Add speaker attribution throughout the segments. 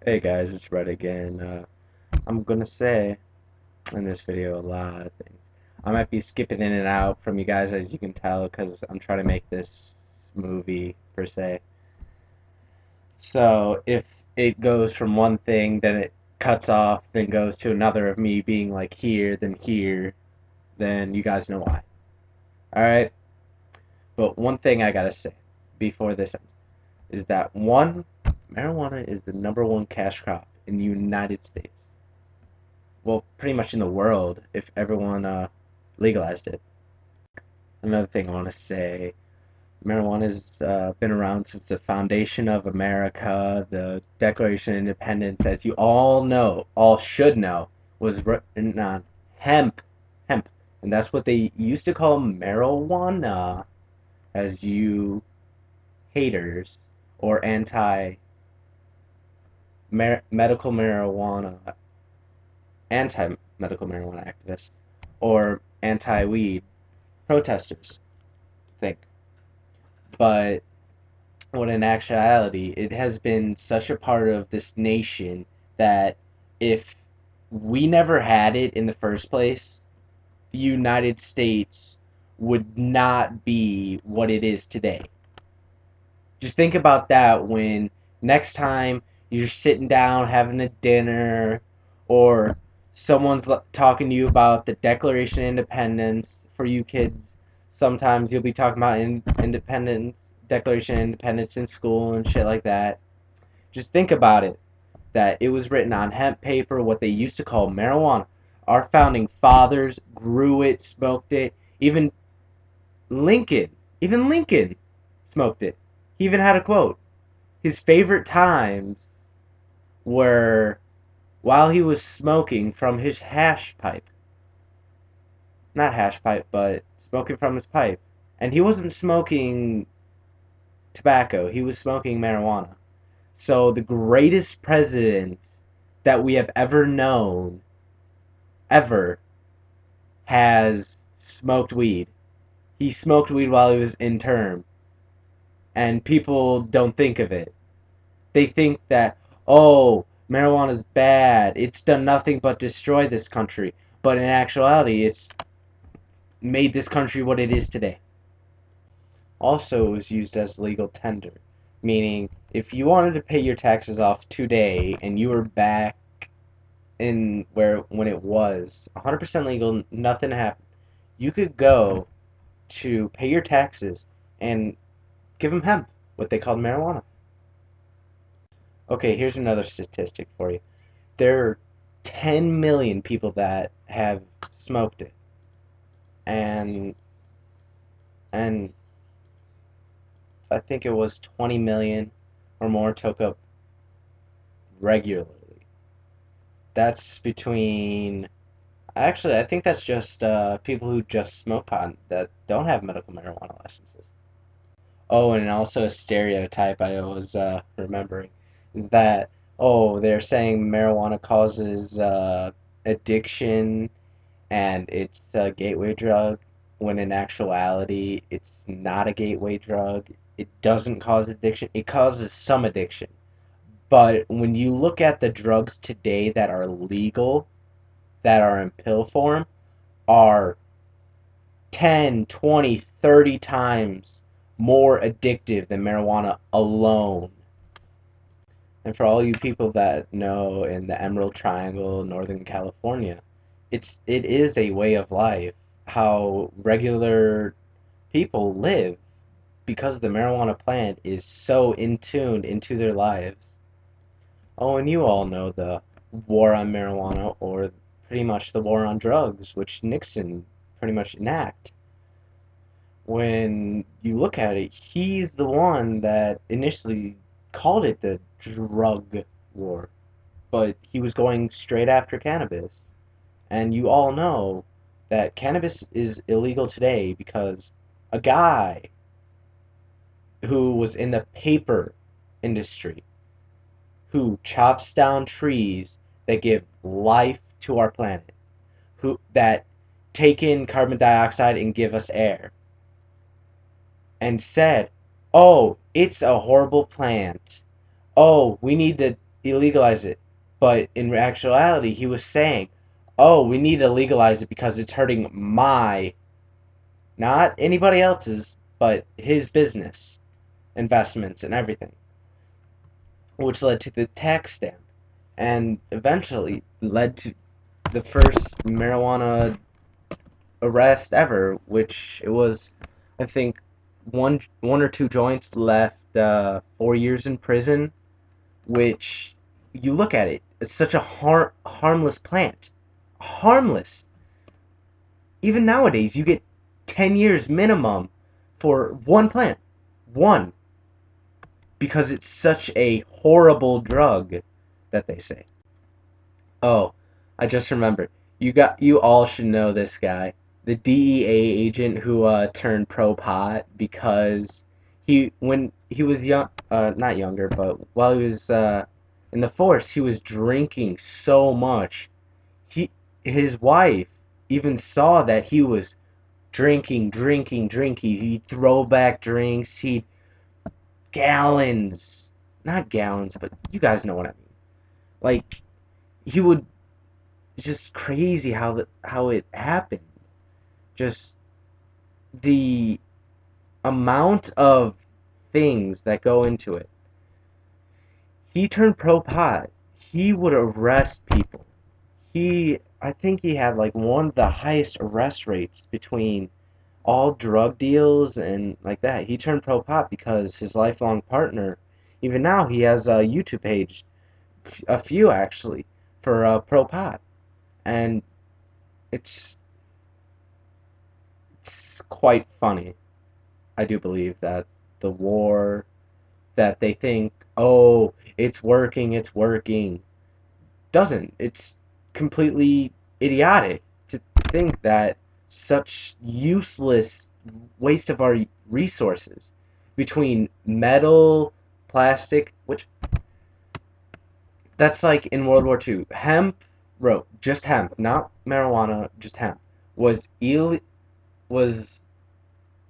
Speaker 1: Hey guys, it's Red again. I'm gonna say in this video a lot of things. I might be skipping in and out from you guys, as you can tell, because I'm trying to make this movie per se. So if it goes from one thing, then it cuts off, then goes to another of me being like here, then you guys know why. Alright? But one thing I gotta say before this ends is that one, marijuana is the number one cash crop in the United States. Well, pretty much in the world if everyone legalized it. Another thing I want to say, marijuana's been around since the foundation of America. The Declaration of Independence, as you all know, all should know, was written on hemp, hemp, and that's what they used to call marijuana, as you haters or medical marijuana anti-medical marijuana activists or anti-weed protesters think. But when in actuality, it has been such a part of this nation that if we never had it in the first place, the United States would not be what it is today. Just think about that when next time you're sitting down having a dinner or someone's talking to you about the Declaration of Independence. For you kids, sometimes you'll be talking about independence, Declaration of Independence in school and shit like that. Just think about it, that it was written on hemp paper, what they used to call marijuana. Our founding fathers grew it, smoked it. Lincoln, even Lincoln smoked it. He even had a quote. His favorite times were while he was smoking from his hash pipe. Not hash pipe, but smoking from his pipe. And he wasn't smoking tobacco, he was smoking marijuana. So the greatest president that we have ever known, ever, has smoked weed. He smoked weed while he was in term. And people don't think of it. They think that, oh, marijuana is bad. It's done nothing but destroy this country. But in actuality, it's made this country what it is today. Also, it was used as legal tender, meaning if you wanted to pay your taxes off today and you were back in where when it was 100% legal, nothing happened, you could go to pay your taxes and give them hemp, what they called marijuana. Okay, here's another statistic for you. There are 10 million people that have smoked it, and and I think it was 20 million or more took up regularly. That's between actually I think that's just people who just smoke pot that don't have medical marijuana licenses. Oh, and also a stereotype I was remembering is that, oh, they're saying marijuana causes addiction and it's a gateway drug, when in actuality it's not a gateway drug. It doesn't cause addiction. It causes some addiction. But when you look at the drugs today that are legal, that are in pill form, are 10, 20, 30 times more addictive than marijuana alone. And for all you people that know in the Emerald Triangle, Northern California, it is a way of life how regular people live because the marijuana plant is so in tuned into their lives. Oh, and you all know the war on marijuana or pretty much the war on drugs, which Nixon pretty much enacted. When you look at it, he's the one that initially called it the drug war, but he was going straight after cannabis. And you all know that cannabis is illegal today because a guy who was in the paper industry, who chops down trees that give life to our planet, who that take in carbon dioxide and give us air, and said, "Oh, it's a horrible plant. Oh, we need to illegalize it. But in actuality, he was saying, "Oh, we need to legalize it because it's hurting my, not anybody else's, but his business, investments, and everything," which led to the tax stamp, and eventually led to the first marijuana arrest ever, which it was, I think, one or two joints left, 4 years in prison. Which you look at it, it's such a harmless plant, harmless. Even nowadays, you get 10 years minimum for one plant, one, because it's such a horrible drug that they say. Oh, I just remembered. You all should know this guy, the DEA agent who turned pro pot because when he was young, not younger, but while he was in the force, he was drinking so much. He his wife even saw that he was drinking. He'd throw back drinks. He'd gallons, not gallons, but you guys know what I mean. Like he would. It's just crazy how it happened. Just the amount of things that go into it. He turned pro pot. He would arrest people. I think he had like one of the highest arrest rates between all drug deals and like that. He turned pro pot because his lifelong partner, even now, he has a YouTube page, a few actually, for pro pot, and it's it's quite funny. I do believe that the war that they think, oh, it's working, doesn't. It's completely idiotic to think that such useless waste of our resources between metal, plastic, which that's like in World War II. Hemp, wrote just hemp, not marijuana, just hemp, was was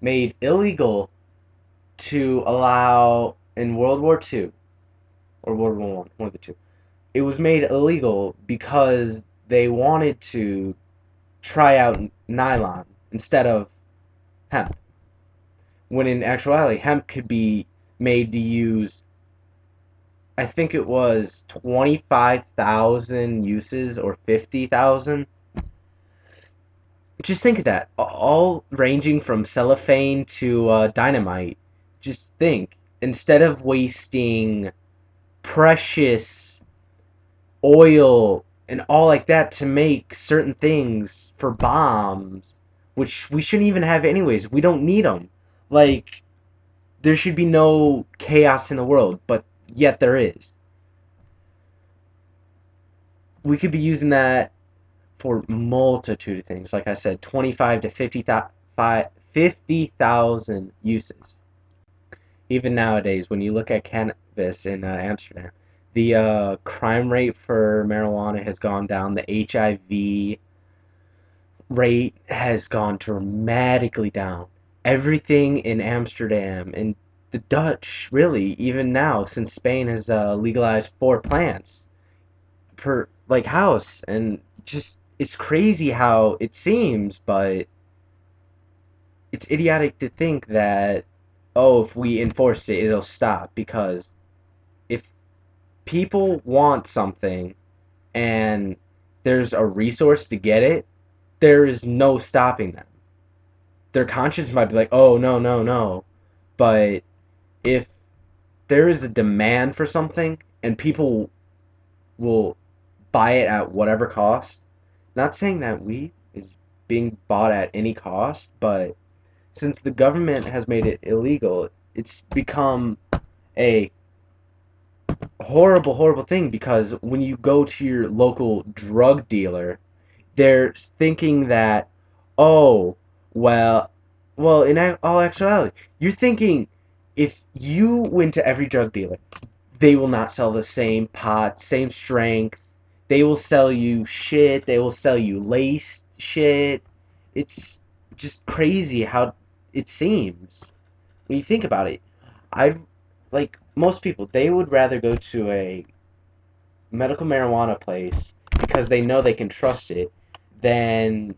Speaker 1: made illegal to allow in World War II or World War one of the two. It was made illegal because they wanted to try out nylon instead of hemp. When in actuality, hemp could be made to use, I think it was 25,000 uses or 50,000. Just think of that. All ranging from cellophane to dynamite. Just think. Instead of wasting precious oil and all like that to make certain things for bombs, which we shouldn't even have anyways. We don't need them. Like, there should be no chaos in the world, but yet there is. We could be using that for multitude of things. Like I said, 25 to 50,000 uses. Even nowadays, when you look at cannabis in Amsterdam, the crime rate for marijuana has gone down. The HIV rate has gone dramatically down. Everything in Amsterdam and the Dutch, really, even now, since Spain has legalized 4 plants per like house, and just it's crazy how it seems, but it's idiotic to think that oh, if we enforce it, it'll stop because if people want something and there's a resource to get it, there is no stopping them. Their conscience might be like, oh, no, no, no. But if there is a demand for something and people will buy it at whatever cost, not saying that weed is being bought at any cost, but since the government has made it illegal, it's become a horrible thing because when you go to your local drug dealer, they're thinking that, oh, well, in all actuality, you're thinking if you went to every drug dealer, they will not sell the same pot, same strength. They will sell you shit. They will sell you laced shit. It's just crazy how it seems when you think about it. I like most people, they would rather go to a medical marijuana place because they know they can trust it than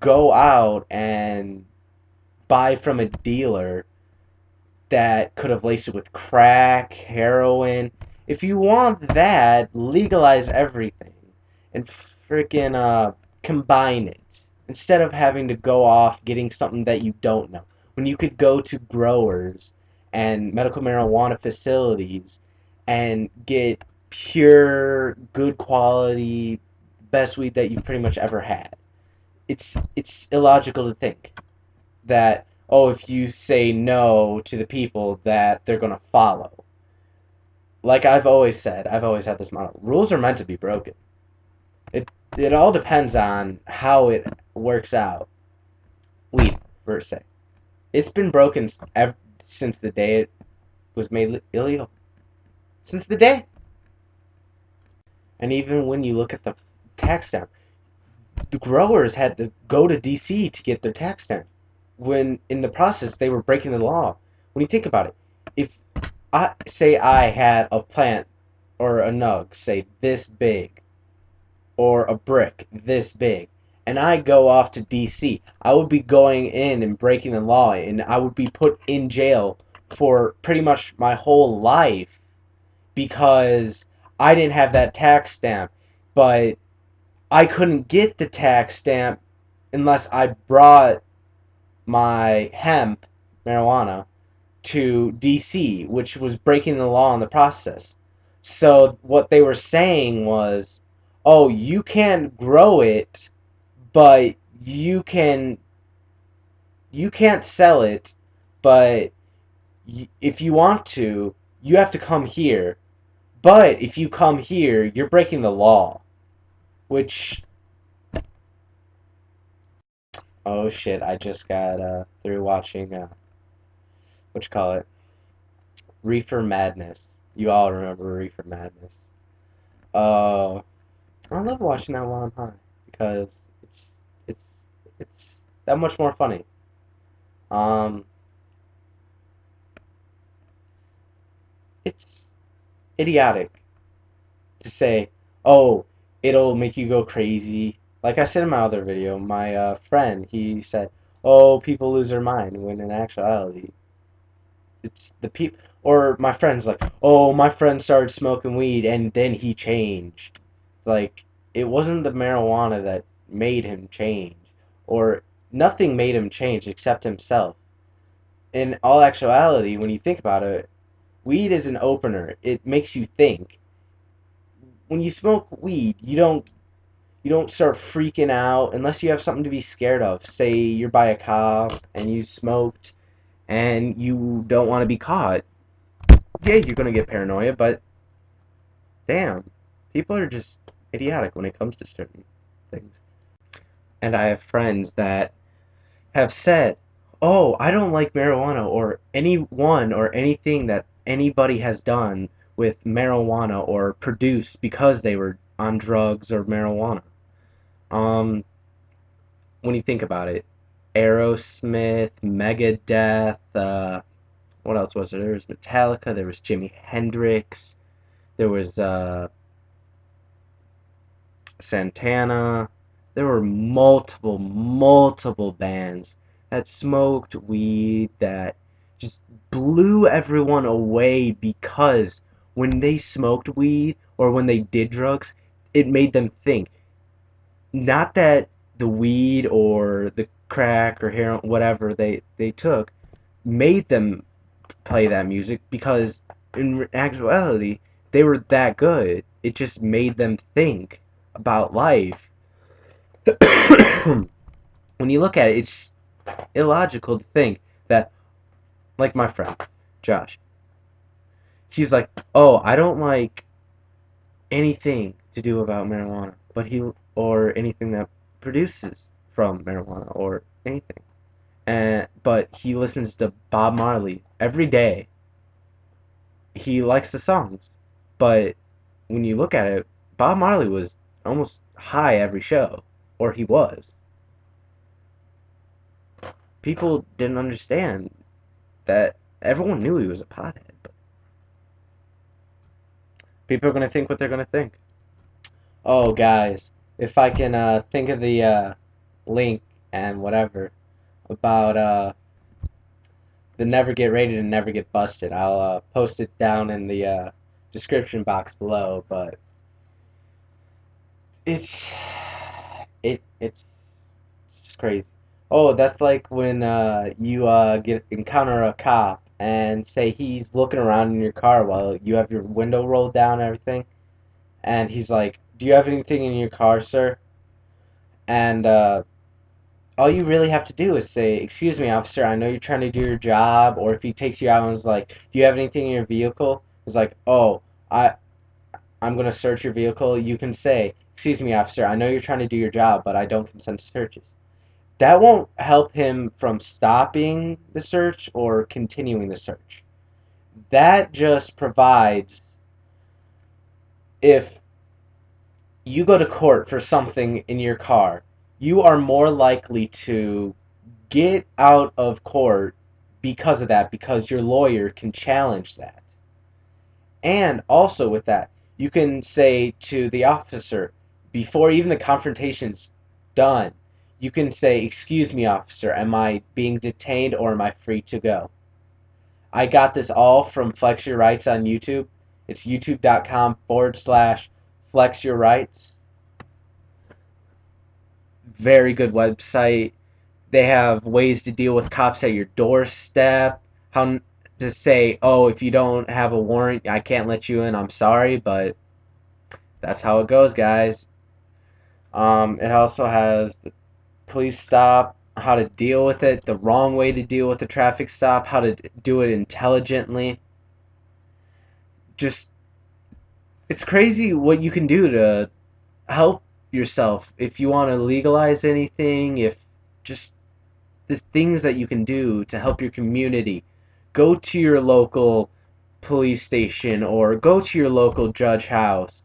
Speaker 1: go out and buy from a dealer that could have laced it with crack, heroin. If you want that, legalize everything and freaking combine it instead of having to go off getting something that you don't know. When you could go to growers and medical marijuana facilities and get pure, good quality, best weed that you've pretty much ever had. It's illogical to think that, oh, if you say no to the people that they're going to follow. Like I've always said, I've always had this model. Rules are meant to be broken. It all depends on how it works out. Weed, per se. It's been broken since the day it was made illegal. Since the day. And even when you look at the tax stamp, the growers had to go to DC to get their tax stamp. When in the process they were breaking the law. When you think about it, if I had a plant or a nug, say this big, or a brick this big, and I go off to DC, I would be going in and breaking the law, and I would be put in jail for pretty much my whole life because I didn't have that tax stamp. But I couldn't get the tax stamp unless I brought my hemp marijuana to DC, which was breaking the law in the process. So what they were saying was, "Oh, you can't grow it, but you can't sell it, but if you want to, you have to come here. But if you come here, you're breaking the law." Which, oh shit, I just got through watching what you call it, Reefer Madness. You all remember Reefer Madness? Uh, I love watching that while I'm high because it's it's that much more funny. Um, it's idiotic to say, "Oh, it'll make you go crazy." Like I said in my other video, my friend he said, "Oh, people lose their mind," when in actuality, it's the people. Or my friend's like, "Oh, my friend started smoking weed and then he changed." Like it wasn't the marijuana that made him change, or nothing made him change except himself. In all actuality, when you think about it, weed is an opener. It makes you think. When you smoke weed, you don't start freaking out unless you have something to be scared of. Say you're by a cop and you smoked and you don't want to be caught. Yeah, you're gonna get paranoia, but damn, people are just idiotic when it comes to certain things. And I have friends that have said, "Oh, I don't like marijuana or anyone or anything that anybody has done with marijuana or produced because they were on drugs or marijuana." Um, when you think about it, Aerosmith, Megadeth, what else was there? There was Metallica, there was Jimi Hendrix, there was Santana. There were multiple bands that smoked weed that just blew everyone away because when they smoked weed or when they did drugs, it made them think. Not that the weed or the crack or heroin, whatever they took, made them play that music because in actuality they were that good. It just made them think about life. When you look at it, it's illogical to think that, like my friend Josh, he's like, "Oh, I don't like anything to do about marijuana," but he or anything that produces from marijuana or anything. And but he listens to Bob Marley every day. He likes the songs, but when you look at it, Bob Marley was almost high every show, or he was. People didn't understand that everyone knew he was a pothead. But People are gonna think what they're gonna think. Oh, guys, if I can think of the link and whatever about the never get raided and never get busted, I'll post it down in the description box below. But it's it's just crazy. Oh, that's like when you get encounter a cop and say he's looking around in your car while you have your window rolled down and everything, and he's like, "Do you have anything in your car, sir?" And all you really have to do is say, "Excuse me, officer, I know you're trying to do your job." Or if he takes you out and is like, "Do you have anything in your vehicle?" It's like, "Oh, I'm gonna search your vehicle." You can say, "Excuse me, officer, I know you're trying to do your job, but I don't consent to searches." That won't help him from stopping the search or continuing the search. That just provides, if you go to court for something in your car, you are more likely to get out of court because of that, because your lawyer can challenge that. And also with that, you can say to the officer, before even the confrontation's done, you can say, "Excuse me, officer, am I being detained or am I free to go?" I got this all from Flex Your Rights on YouTube. It's youtube.com/Flex Your Rights. Very good website. They have ways to deal with cops at your doorstep. How to say, "Oh, if you don't have a warrant, I can't let you in. I'm sorry," but that's how it goes, guys. It also has the police stop, how to deal with it, the wrong way to deal with the traffic stop, how to do it intelligently. Just, it's crazy what you can do to help yourself. If you want to legalize anything, if just the things that you can do to help your community. Go to your local police station or go to your local judge house.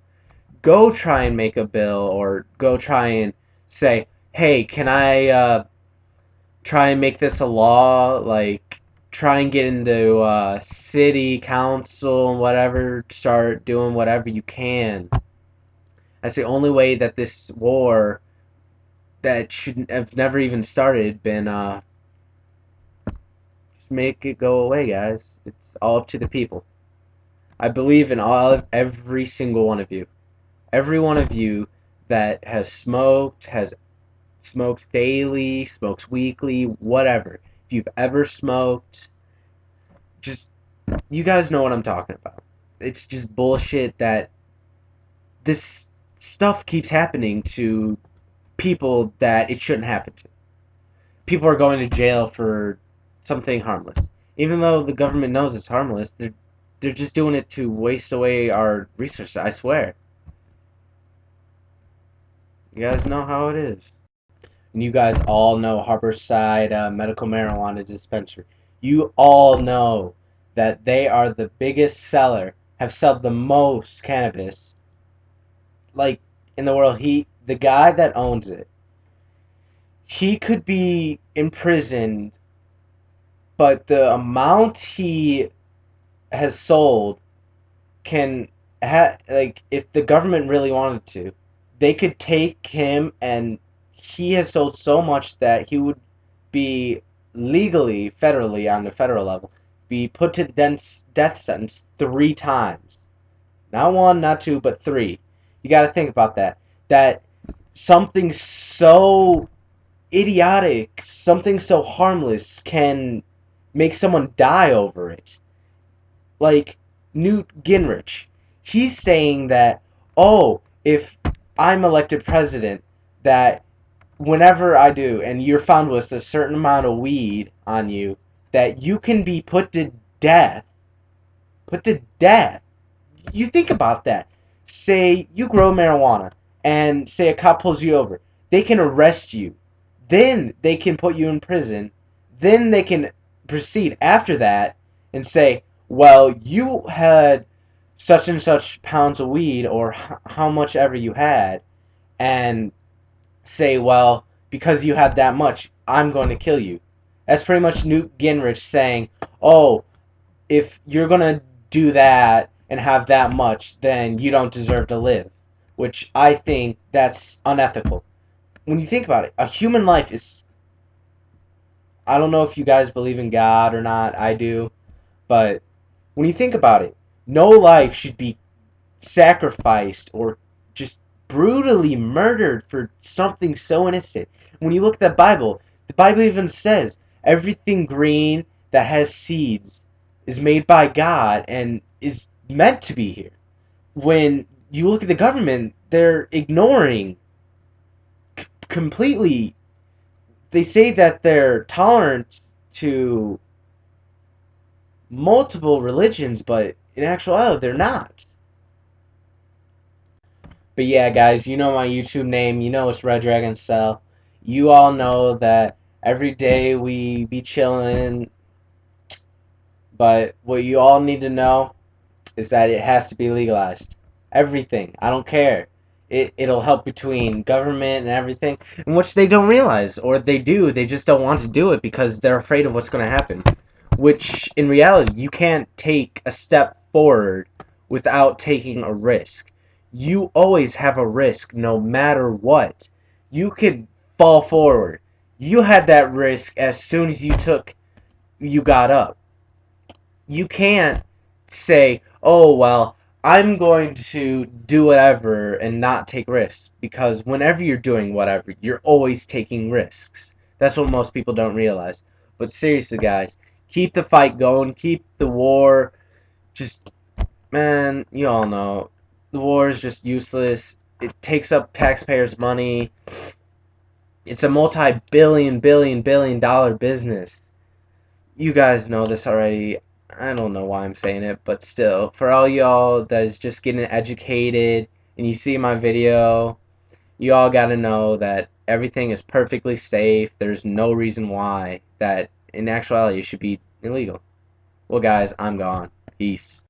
Speaker 1: Go try and make a bill or go try and say, "Hey, can I try and make this a law?" Like, try and get into city council and whatever. Start doing whatever you can. That's the only way that this war that should have never even started been make it go away, guys. It's all up to the people. I believe in every single one of you. Every one of you that has smokes daily, smokes weekly, whatever. If you've ever smoked, just, you guys know what I'm talking about. It's just bullshit that this stuff keeps happening to people that it shouldn't happen to. People are going to jail for something harmless. Even though the government knows it's harmless, they're just doing it to waste away our resources, I swear. You guys know how it is. And you guys all know Harborside Medical Marijuana Dispensary. You all know that they are the biggest seller, have sold the most cannabis, like, in the world. The guy that owns it, he could be imprisoned, but the amount he has sold can like, if the government really wanted to, they could take him, and he has sold so much that he would be legally, federally, on the federal level, be put to the death sentence 3 times. Not one, not two, but three. You got to think about that. That something so idiotic, something so harmless can make someone die over it. Like Newt Gingrich. He's saying that, "Oh, if I'm elected president, that whenever I do, and you're found with a certain amount of weed on you, that you can be put to death." Put to death. You think about that. Say you grow marijuana, and say a cop pulls you over. They can arrest you. Then they can put you in prison. Then they can proceed after that and say, "Well, you had such and such pounds of weed, or how much ever you had," and say, "Well, because you had that much, I'm going to kill you." That's pretty much Newt Gingrich saying, "Oh, if you're going to do that, and have that much, then you don't deserve to live. Which I think that's unethical. When you think about it, a human life is. I don't know if you guys believe in God or not. I do. But when you think about it, no life should be sacrificed or just brutally murdered for something so innocent. When you look at the Bible even says everything green that has seeds is made by God and is meant to be here. When you look at the government, they're ignoring completely. They say that they're tolerant to multiple religions, but in actuality, they're not. But yeah, guys, you know my YouTube name. You know it's Red Dragon Cell. You all know that every day we be chilling. But what you all need to know is that it has to be legalized. Everything. I don't care. It'll help between government and everything, in which they don't realize, or they do. They just don't want to do it because they're afraid of what's going to happen. Which, in reality, you can't take a step forward without taking a risk. You always have a risk no matter what. You could fall forward. You had that risk as soon as you got up. You can't say, "Oh, well, I'm going to do whatever and not take risks," because whenever you're doing whatever, you're always taking risks. That's what most people don't realize. But seriously, guys, keep the fight going, keep the war. Just, man, you all know the war is just useless. It takes up taxpayers' money. It's a multi-billion dollar business. You guys know this already. I don't know why I'm saying it, but still, for all y'all that is just getting educated and you see my video, you all gotta know that everything is perfectly safe. There's no reason why that in actuality it should be illegal. Well, guys, I'm gone. Peace.